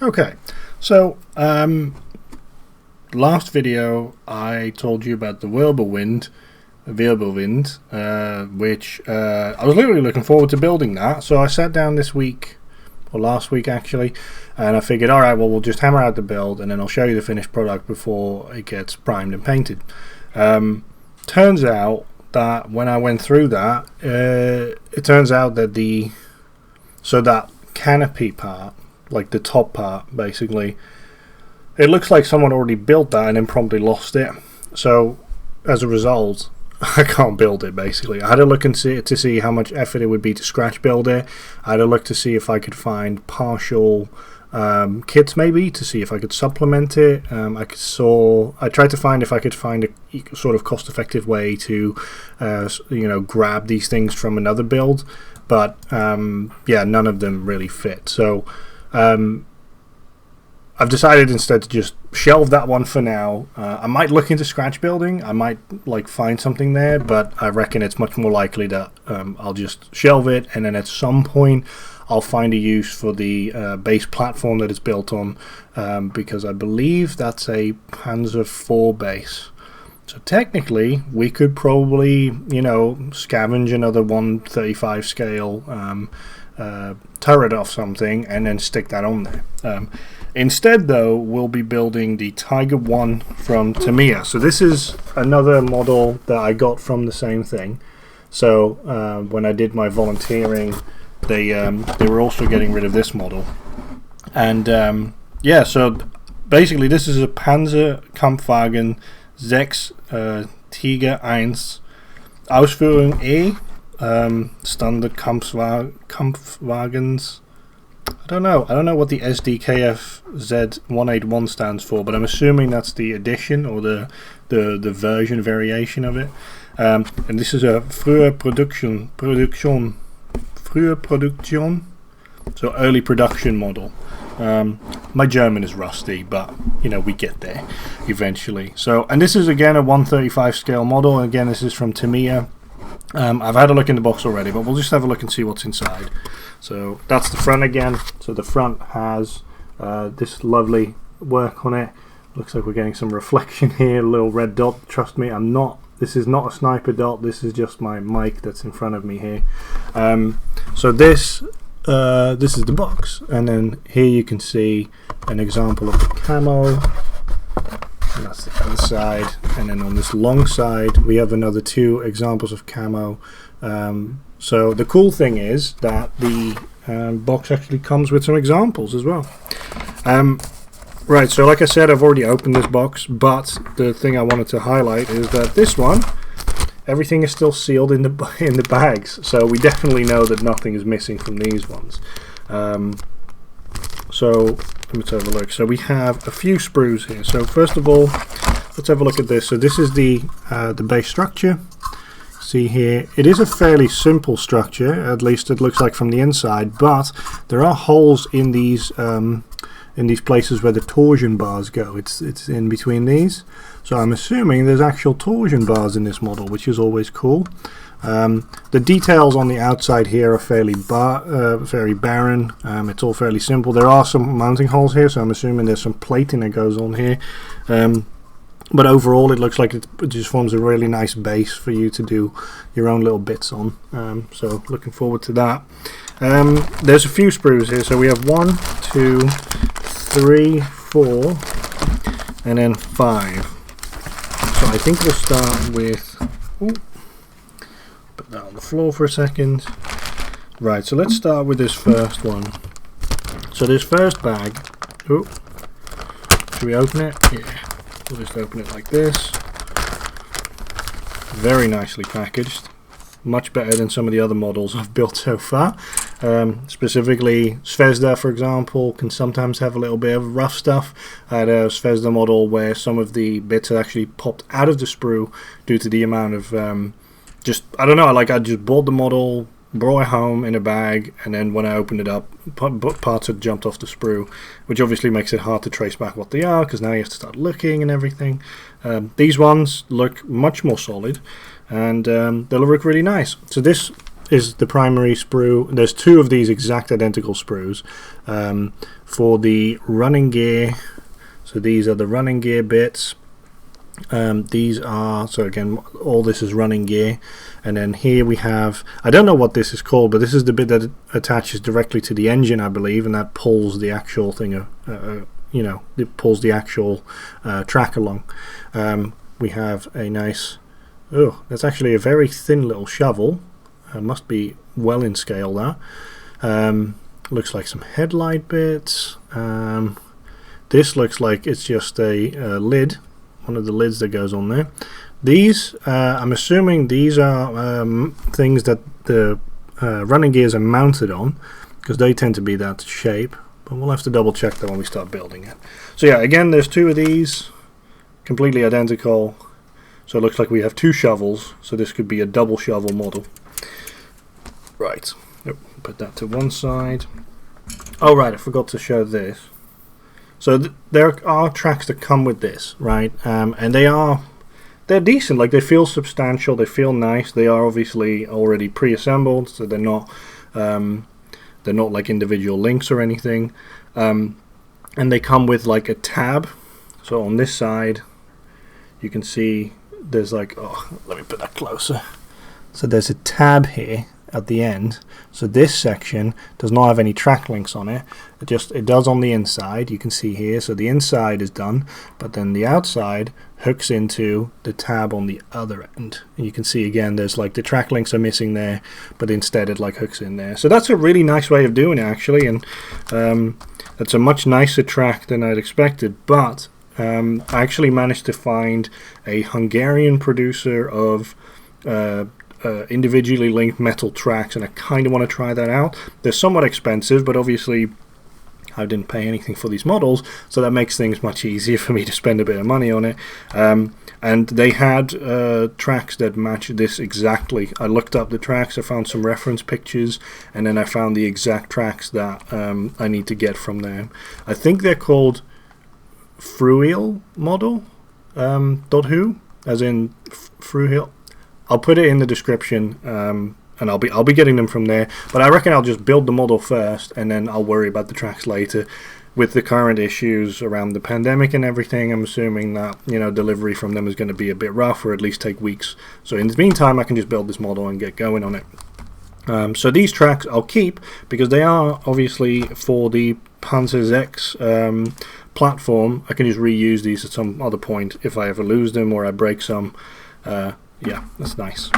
Okay, so last video I told you about the Wirbelwind, which I was literally looking forward to building that. So I sat down this week, or last week actually, and I figured, all right, well, we'll just hammer out the build, and then I'll show you the finished product before it gets primed and painted. Turns out that when I went through that, it turns out that that canopy part, like the top part, basically, it looks like someone already built that and then promptly lost it. So as a result, I can't build it. Basically, I had a look and to see how much effort it would be to scratch build it. I had a look to see if I could find partial kits, maybe to see if I could supplement it. I tried to find if I could find a sort of cost-effective way to grab these things from another build, but yeah, none of them really fit. So I've decided instead to just shelve that one for now. I might look into scratch building. I might find something there, but I reckon it's much more likely that I'll just shelve it, and then at some point I'll find a use for the base platform that it's built on, because I believe that's a Panzer IV base. So technically, we could probably, scavenge another 135 scale turret off something and then stick that on there. Instead, though, we'll be building the Tiger 1 from Tamiya. So this is another model that I got from the same thing. So when I did my volunteering, they were also getting rid of this model. And yeah, so basically this is a Panzer Kampfwagen 6 Tiger 1 Ausführung E, Standard Kampfwagens. I don't know what the SDKF Z181 stands for, but I'm assuming that's the edition or the version variation of it. And this is a frühe Produktion, so early production model. My German is rusty, but we get there eventually. So, and this is again a 135 scale model. And again, this is from Tamiya. I've had a look in the box already, but we'll just have a look and see what's inside. So that's the front again. So the front has this lovely work on it. Looks like we're getting some reflection here, a little red dot. Trust me, this is not a sniper dot. This is just my mic that's in front of me here. So this is the box, and then here you can see an example of the camo. And that's the other side, and then on this long side we have another 2 examples of camo. So the cool thing is that the box actually comes with some examples as well. Right, so like I said, I've already opened this box, but the thing I wanted to highlight is that this one, everything is still sealed in the bags, so we definitely know that nothing is missing from these ones. So let's have a look. So we have a few sprues here. So first of all, let's have a look at this. So this is the base structure. See here, it is a fairly simple structure, at least it looks like from the inside, but there are holes in these places where the torsion bars go. It's in between these. So I'm assuming there's actual torsion bars in this model, which is always cool. The details on the outside here are fairly very barren. It's all fairly simple. There are some mounting holes here, so I'm assuming there's some plating that goes on here. But overall, it looks like it just forms a really nice base for you to do your own little bits on. So looking forward to that. There's a few sprues here. So we have 1, 2, 3, 4, and then 5. So I think we'll start with... put that on the floor for a second. Right, so let's start with this first one. So this first bag... Oh, should we open it? Yeah. We'll just open it like this. Very nicely packaged. Much better than some of the other models I've built so far. Specifically, Zvezda, for example, can sometimes have a little bit of rough stuff. I had a Zvezda model where some of the bits actually popped out of the sprue due to the amount of... I don't know, I just bought the model, brought it home in a bag, and then when I opened it up, parts had jumped off the sprue, which obviously makes it hard to trace back what they are, because now you have to start looking and everything. These ones look much more solid, and they'll look really nice. So this is the primary sprue. There's two of these exact identical sprues for the running gear. So these are the running gear bits. These are, so again, all this is running gear, and then here we have, I don't know what this is called, but this is the bit that attaches directly to the engine, I believe, and that pulls the actual thing, you know, it pulls the actual track along. We have a nice, oh, that's actually a very thin little shovel. Must be well in scale there. Looks like some headlight bits. This looks like it's just a lid, one of the lids that goes on there. These, I'm assuming these are things that the running gears are mounted on, because they tend to be that shape, but we'll have to double check that when we start building it. So yeah, again, there's two of these, completely identical, so it looks like we have two shovels, so this could be a double shovel model. Right, put that to one side. Oh right, I forgot to show this. So there are tracks that come with this, right? And they're decent. Like, they feel substantial, they feel nice. They are obviously already pre-assembled, so they're not like individual links or anything. And they come with like a tab. So on this side, you can see there's like, oh, let me put that closer. So there's a tab here at the end, so this section does not have any track links on it. It does on the inside, you can see here. So the inside is done, but then the outside hooks into the tab on the other end, and you can see again there's like the track links are missing there, but instead it like hooks in there. So that's a really nice way of doing it, actually, and it's a much nicer track than I'd expected. But I actually managed to find a Hungarian producer of individually linked metal tracks, and I kind of want to try that out. They're somewhat expensive, but obviously I didn't pay anything for these models, so that makes things much easier for me to spend a bit of money on it. And they had tracks that match this exactly. I looked up the tracks, I found some reference pictures, and then I found the exact tracks that I need to get from them. I think they're called Friulmodel, .hu, as in Friul. I'll put it in the description, and I'll be getting them from there. But I reckon I'll just build the model first, and then I'll worry about the tracks later. With the current issues around the pandemic and everything, I'm assuming that, you know, delivery from them is going to be a bit rough, or at least take weeks. So in the meantime, I can just build this model and get going on it. So these tracks I'll keep, because they are obviously for the Panzer X platform. I can just reuse these at some other point if I ever lose them or I break some. Yeah, that's nice.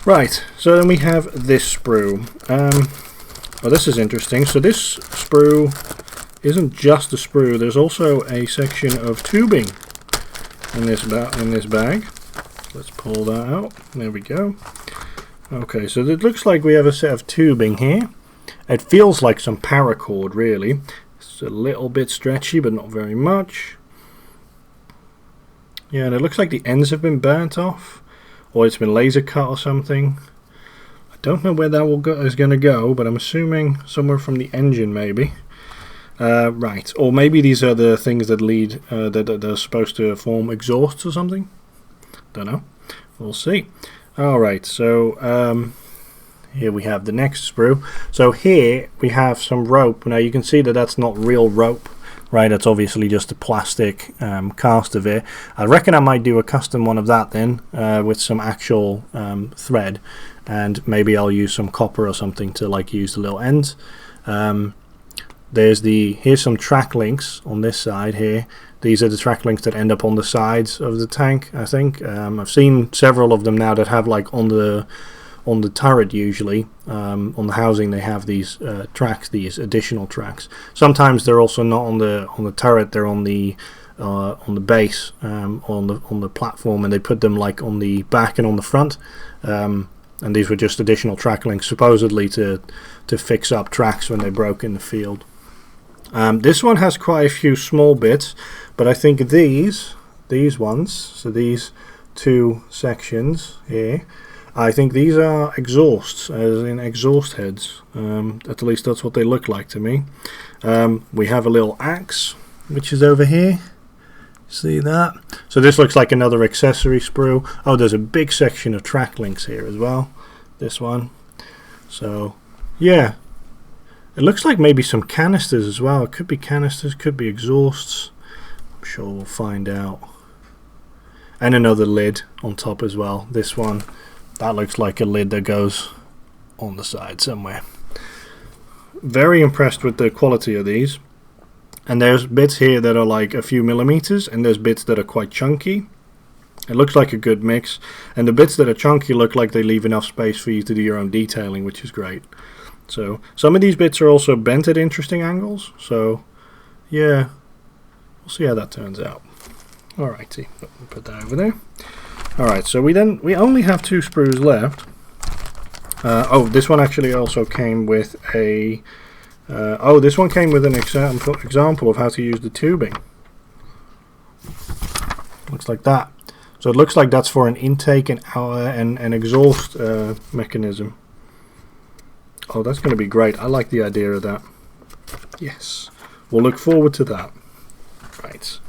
Right, so then we have this sprue. Well, this is interesting. So this sprue isn't just a sprue. There's also a section of tubing in this bag. Let's pull that out. There we go. Okay, so it looks like we have a set of tubing here. It feels like some paracord, really. It's a little bit stretchy, but not very much. Yeah, and it looks like the ends have been burnt off, or it's been laser cut or something. I don't know where that is going to go, but I'm assuming somewhere from the engine, maybe. Right, or maybe these are the things that lead that are supposed to form exhausts or something. Don't know. We'll see. All right, so here we have the next sprue. So here we have some rope. Now you can see that that's not real rope. Right, that's obviously just a plastic cast of it. I reckon I might do a custom one of that then, with some actual thread, and maybe I'll use some copper or something to like use the little ends. Here's some track links on this side here. These are the track links that end up on the sides of the tank, I think. I've seen several of them now that have like on the turret, usually on the housing, they have these tracks, these additional tracks. Sometimes they're also not on the turret, they're on the base, on the platform, and they put them like on the back and on the front. And these were just additional track links, supposedly to fix up tracks when they broke in the field. This one has quite a few small bits, but I think these ones, so these two sections here, I think these are exhausts, as in exhaust heads. At least that's what they look like to me. We have a little axe, which is over here. See that? So this looks like another accessory sprue. Oh, there's a big section of track links here as well. This one. So yeah, it looks like maybe some canisters as well. It could be canisters, could be exhausts. I'm sure we'll find out. And another lid on top as well. This one, that looks like a lid that goes on the side somewhere. Very impressed with the quality of these. And there's bits here that are like a few millimeters, and there's bits that are quite chunky. It looks like a good mix, and the bits that are chunky look like they leave enough space for you to do your own detailing, which is great. So some of these bits are also bent at interesting angles, so yeah, we'll see how that turns out. Alrighty, put that over there. Alright, so we only have 2 sprues left. Oh, this one actually also came with a this one came with an example of how to use the tubing. Looks like that. So it looks like that's for an intake and an exhaust mechanism. Oh, that's going to be great. I like the idea of that. Yes, we'll look forward to that. Right.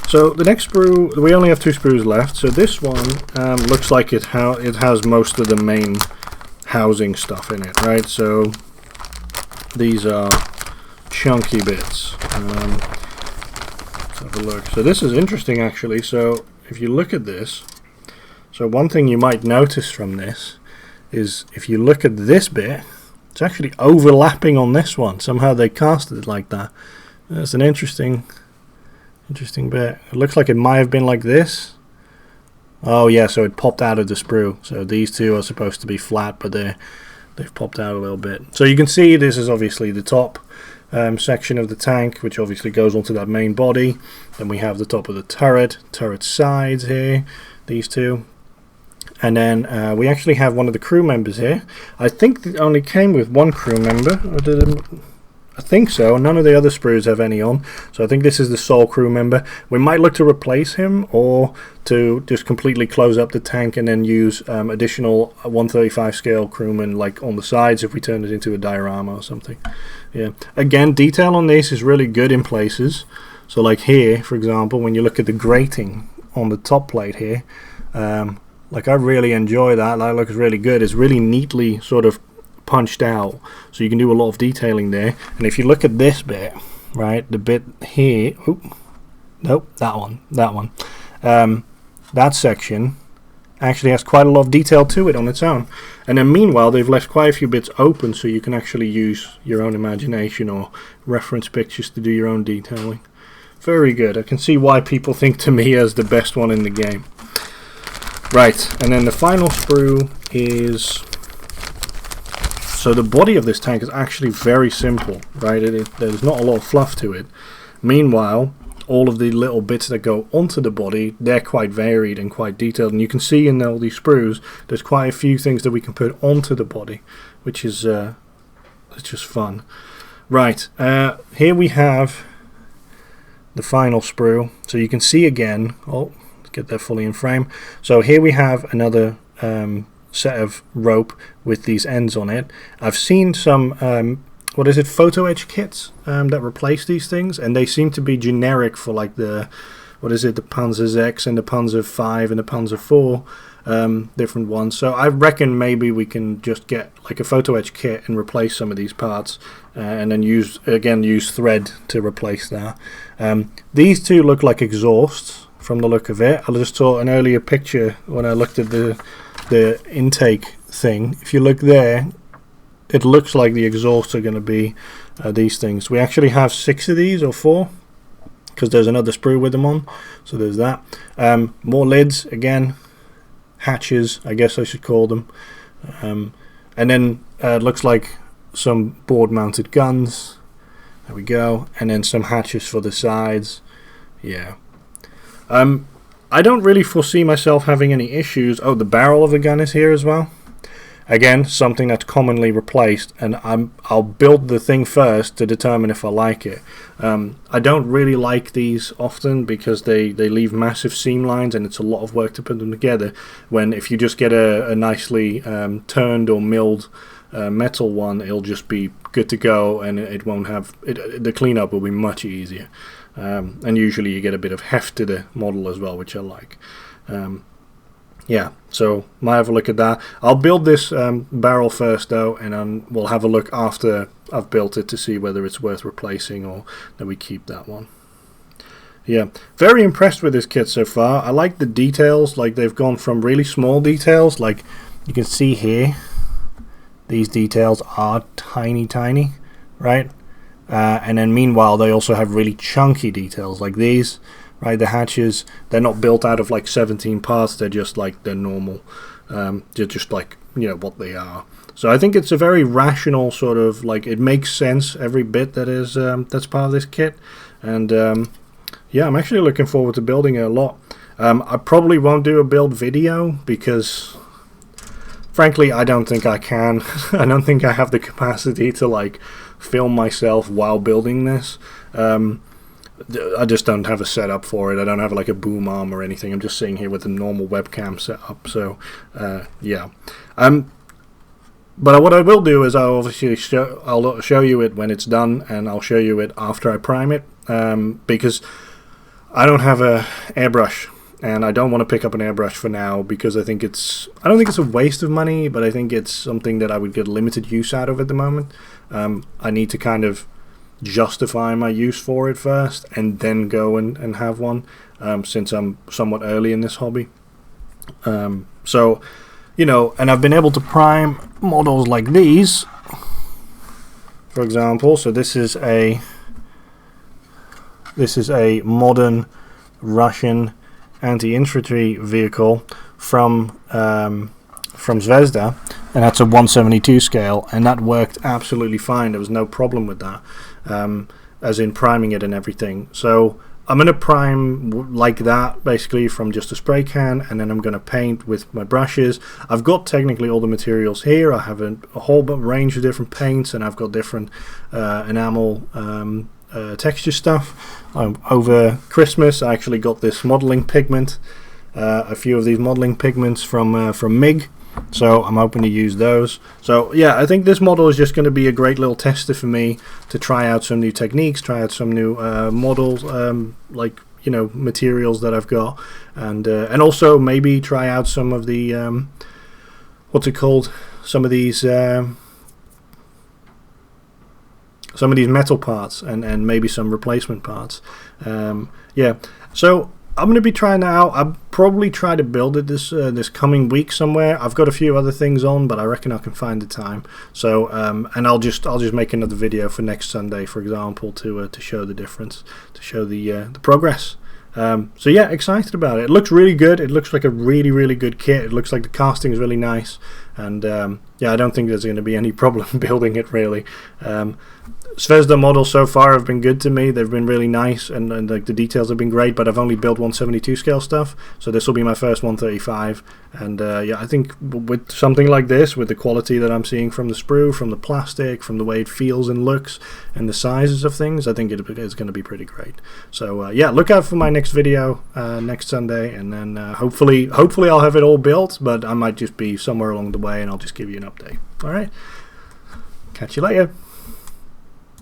So the next sprue, we only have 2 sprues left. So this one looks like it has most of the main housing stuff in it, right? So these are chunky bits. Let's have a look. So this is interesting actually. So if you look at this, so one thing you might notice from this is if you look at this bit, it's actually overlapping on this one. Somehow they casted it like that. That's an interesting bit. It looks like it might have been like this. Oh yeah, so it popped out of the sprue. So these two are supposed to be flat, but they've popped out a little bit. So you can see this is obviously the top section of the tank, which obviously goes onto that main body. Then we have the top of the turret sides here, these two. And then we actually have one of the crew members here. I think it only came with 1 crew member. Or did it? I think so. None of the other sprues have any on. So I think this is the sole crew member. We might look to replace him or to just completely close up the tank and then use additional 135 scale crewmen like on the sides if we turn it into a diorama or something. Yeah. Again, detail on this is really good in places. So like here, for example, when you look at the grating on the top plate here, like I really enjoy that. That looks really good. It's really neatly sort of punched out, so you can do a lot of detailing there. And if you look at this bit, right, the bit here, that one, that section actually has quite a lot of detail to it on its own. And then meanwhile they've left quite a few bits open, so you can actually use your own imagination or reference pictures to do your own detailing. Very good. I can see why people think Tamiya is the best one in the game. Right, and then the final sprue is... So the body of this tank is actually very simple, right? There's not a lot of fluff to it. Meanwhile, all of the little bits that go onto the body, they're quite varied and quite detailed. And you can see in all these sprues, there's quite a few things that we can put onto the body, which is it's just fun. Right, here we have the final sprue. So you can see again, let's get that fully in frame. So here we have another set of rope with these ends on it. I've seen some photo etch kits that replace these things, and they seem to be generic for like the Panzer X and the Panzer 5 and the Panzer 4 different ones. So I reckon maybe we can just get like a photo etch kit and replace some of these parts and then use thread to replace that. These two look like exhausts from the look of it. I just saw an earlier picture when I looked at the intake thing. If you look there, it looks like the exhausts are going to be these things. We actually have 6 of these, or 4, because there's another sprue with them on. So there's that. More lids, again, hatches, I guess I should call them. And then it looks like some board mounted guns. There we go. And then some hatches for the sides. Yeah. I don't really foresee myself having any issues. Oh, the barrel of the gun is here as well. Again, something that's commonly replaced, and I'll build the thing first to determine if I like it. I don't really like these often because they leave massive seam lines, and it's a lot of work to put them together. When if you just get a nicely turned or milled metal one, it'll just be good to go, and it won't have the cleanup will be much easier. And usually you get a bit of heft to the model as well, which I like. yeah, so might have a look at that. I'll build this barrel first though, and then we'll have a look after I've built it to see whether it's worth replacing or that we keep that one. Yeah, very impressed with this kit so far. I like the details, like they've gone from really small details, like you can see here, these details are tiny, right? And then meanwhile they also have really chunky details like these, right? The hatches, they're not built out of like 17 parts, they're just like they're normal. They're just like, you know, what they are. So I think it's a very rational sort of, like, it makes sense, every bit that is that's part of this kit. And yeah, I'm actually looking forward to building it a lot. I probably won't do a build video because frankly I don't think I can. I don't think I have the capacity to like film myself while building this. I just don't have a setup for it. I don't have like a boom arm or anything. I'm just sitting here with a normal webcam setup. So yeah. But what I will do is I'll obviously show you it when it's done, and I'll show you it after I prime it, because I don't have a airbrush, and I don't want to pick up an airbrush for now because I don't think it's a waste of money, but I think it's something that I would get limited use out of at the moment. I need to kind of justify my use for it first and then go and have one, since I'm somewhat early in this hobby. So, you know, and I've been able to prime models like these, for example. So this is a modern Russian anti-infantry vehicle from Zvezda, and that's a 172 scale, and that worked absolutely fine. There was no problem with that, as in priming it and everything. So I'm going to prime like that, basically from just a spray can, and then I'm going to paint with my brushes. I've got technically all the materials here. I have a whole range of different paints, and I've got different enamel texture stuff. Over Christmas I actually got this modeling pigment, a few of these modeling pigments from MIG, so I'm hoping to use those. So yeah, I think this model is just going to be a great little tester for me to try out some new techniques, try out some new models, like, you know, materials that I've got, and also maybe try out some of the what's it called, some of these metal parts, and maybe some replacement parts. Yeah, so I'm going to be trying that out. I'll probably try to build it this coming week somewhere. I've got a few other things on, but I reckon I can find the time. So and I'll just make another video for next Sunday, for example, to show the difference, to show the progress. So yeah, excited about it. It looks really good. It looks like a really good kit. It looks like the casting is really nice, and yeah, I don't think there's going to be any problem building it really. Zvezda models so far have been good to me. They've been really nice, and like the details have been great, but I've only built 172 scale stuff, so this will be my first 135. And yeah, I think with something like this, with the quality that I'm seeing from the sprue, from the plastic, from the way it feels and looks, and the sizes of things, I think it is going to be pretty great. So yeah, look out for my next video next Sunday, and then hopefully I'll have it all built, but I might just be somewhere along the way and I'll just give you an update. Alright, catch you later.